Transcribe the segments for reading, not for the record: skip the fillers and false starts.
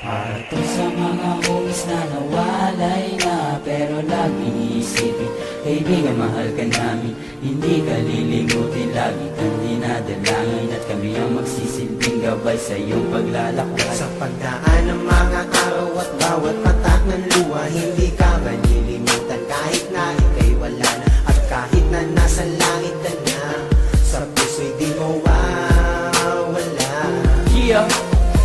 Para to sa mga homies na nawalay na, pero laging iisipin, kaibigan, mahal ka namin. Hindi ka lilimutin, lagi kang dinadalangin, at kami ang magsisilbing gabay sa iyong paglalakbay. Sa pagdaan ng mga araw at bawat patak ng luha, hindi ka malilimutan kahit na ika'y wala na, at kahit na nasa langit ka na, sa puso'y di mawawala. Yeah,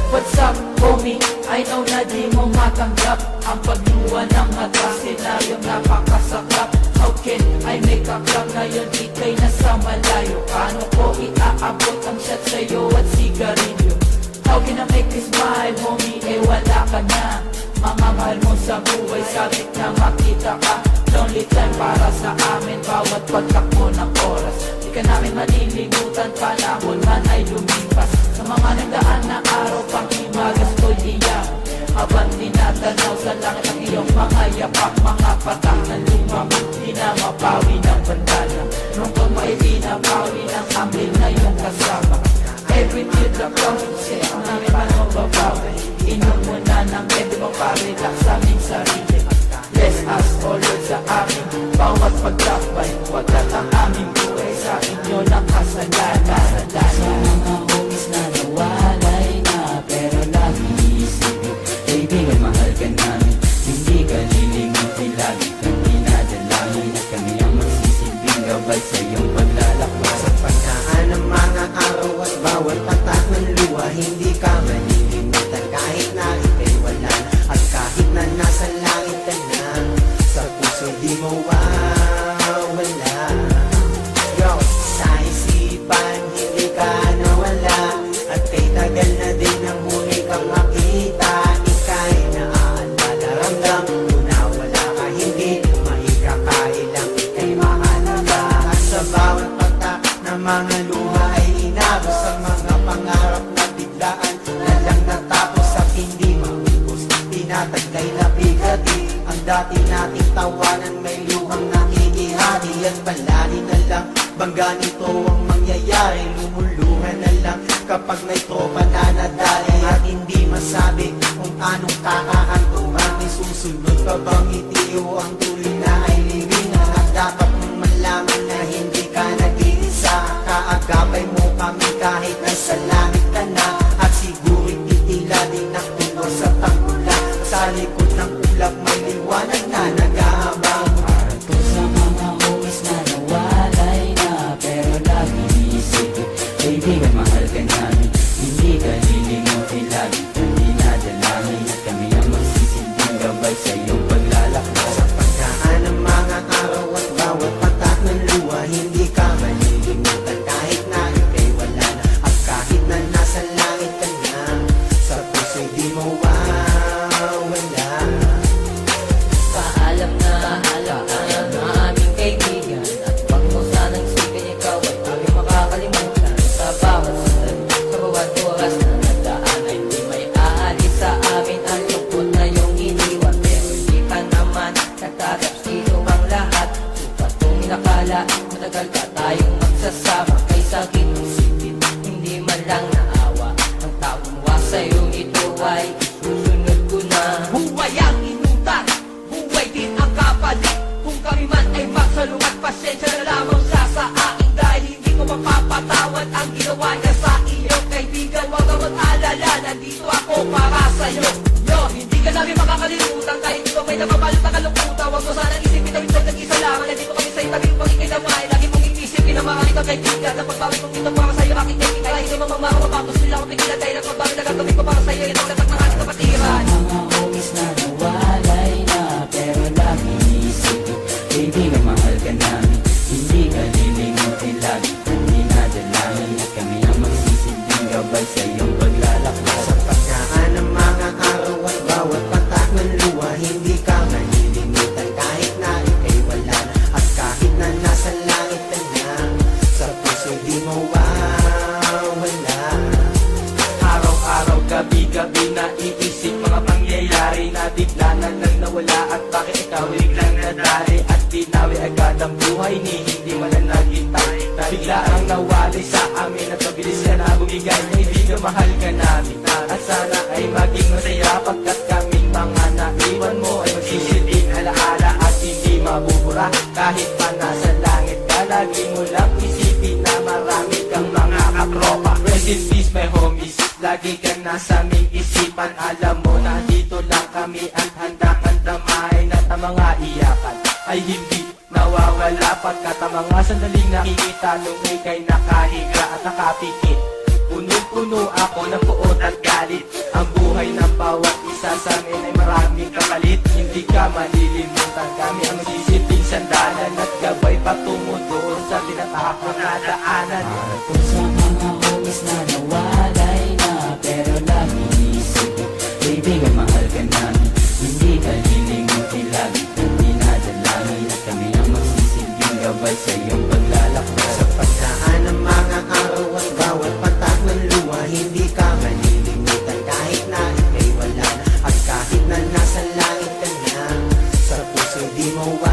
what's up, homie? I know na di mo matanggap ang pagluwa ng mata, senaryong napakasakap. How can I make a club ngayon ika'y nasa malayo? Paano ko iaabot ang shot sa'yo at sigarilyo? How can I make this smile, homie? Eh wala ka na. Mga mahal mo sa buhay, sabit na makita ka. Lonely time para sa amin, bawat pagtakbo ng oras. Di ka namin malilimutan, panahon man ay lumipas. Sa mga nagdaan na araw, pang himagas ko'y iyak, habang tinatanaw sa langit ang iyong mga yapak. Mga patak na lumamang, di na mapawi ng bandana. Rungkot mo ay di na pawi ng ambil na iyong kasama. Every teardrop counts, siya ang namin man mababawi. Inom mo na ng pwede mo pa-relax sa aming sarili. Bless us, O Lord, sa amin bawat pagtakbay. Wagkat ang aming buhay sa inyo ng kasalanan. Sa mga homies na nawalay na, pero laging iisipin, kaibigan, mahal ka namin. Hindi ka lilimutin, lagi kang dinadalangin, at kami ang magsisilbing gabay sa iyong paglalakbay. Sa pagdaan ng mga araw at bawat patak ng luha, hindi ka malilimutan kahit na ika'y wala na, at kahit na nasa langit ka na, sa puso'y di mawawala. Yo, sa isipan hindi ka nawala, at kay tagal na din nang muli kang makita. Ika'y naaalala, ramdam mo na wala ka, hindi maikakailang ika'y mahalaga. At sa bawat patak ng mga luha ay inabot sa mga pangarap na biglaan na lang natapos at hindi maubos. Tinataglay na bigati ang dati nating tawanan, may luhang nakikihati, at palagi na lang bangga nito ang mangyayari. Lumuluhan na lang kapag may tropa na nadali, at hindi masabi kung anong kakaantuman. May susunod pa bang itiyo ang tuloy na ay libingan, at dapat mong malaman na hindi ka nag-iisa. Kaagapay mo kami kahit nasa langit ka na, at siguro'y titila din ang puno sa tanggulan. Sa likod ng ulap may liwanag na nag-aabang. Para to sa mga homies na nawalay na, pero laging iisipin, kaibigan, mahal ka namin. Hindi ka lilimutin, lagi kang dinadalangin, at kami ang magsisilbing gabay sa iyong paglalakbay. Sa pagdaan ng mga araw at bawat patak ng luha, hindi ka malilimutan kahit na ika'y wala na, at kahit na nasa langit ka na, sa puso'y di mawawala. Paalam na alaala na aming kaibigan, at wag mo sanang isipin ikaw ay aming makakalimutan. Sa bawat sandali, sa bawat oras na nagdaan, ay di may aalis sa amin ang lungkot na iyong iniwan. Pero di ka naman nagtatap, sino ang lahat. Sukat kong inakala, matagal pa tayong magsasama. Kay sakit isipin, hindi man lang naawa ang taong muwa sa'yo, ito ay susunod ko na. Buhay ang inutan, buhay din ang kapalit. Kung kami man ay magsalungat, pasensya na lamang siya sa akin, dahil hindi ko mapapatawad ang ginawa niya sa iyo. Kaibigan, huwag ka mag-alala, nandito ako para sa'yo. Yo, hindi ka namin makakalimutan, kahit ikaw may namabalot na kalungkutan. Huwag mo sanang isipin na minsan nag-isa lamang, nandito kami sa'yo, tabi pag ikay naman. Lagi mong iisipin na mga itong kaibigan, na pagbawi kong ito para sa'yo, aking kaibigan. Kahit ito mamang mapapagos nila akong pigilan, dahil ang pagbawi na gagawin ko para sa'yo, ito ang tatak ng ating kapatiran. Mga homies na nawalay na, pero laging iisipin, kaibigan, mahal ka namin. Hindi ka lilimutin, lagi kang dinadalangin, at kami ang magsisilbing gabay sa iyong paglalakbay. Sa pagdaan ng mga araw at bawat patak ng luha, hindi ka malilimutan kahit na ika'y wala na, at kahit na nasa langit ka na, sa puso'y di mawawala. Araw-araw, gabi-gabi naiisip mga pangyayari na bigla na lang nawala, at bakit ikaw biglang nadali, at binawi agad ang buhay ni hindi man lang naghintay. Bigla ang nawali sa amin, at mabilis ka na bumigay. Kaibigan, mahal ka namin, at sana ay maging masaya pagkat kaming mga naiwan mo ay magsisilbing alaala at hindi mabubura. Kahit pa nasa langit ka, lagi mo lang isipin na marami kang mga katropa. Rest in peace my homies, lagi kang nasa aming isipan. Alam mo na dito lang kami at handang damain at ang mga iyakan ay hindi nawawala pagkat ang mga sandaling nakikita nung ika'y nakahiga at nakapikit. Punong-puno ako ng puot at galit. Ang buhay ng bawat isa sa amin ay maraming kapalit. Hindi ka malilimutan, kami ang magsisilbing sandalan at gabay patungo doon sa tinatahak na daanan. Ako sa mga homies na nawalay na, pero lagi isipin, kaibigan mahal ka namin. Hindi ka lilimutin, lagi kang dinadalangin at kami ang magsisilbing gabay sa iyong paglalakbay. Sa pagdaan ng mga araw at bawat patak ng luha, hindi ka malilimutan kahit na ika'y wala na. At kahit na nasa langit ka na, sa puso di mawawala.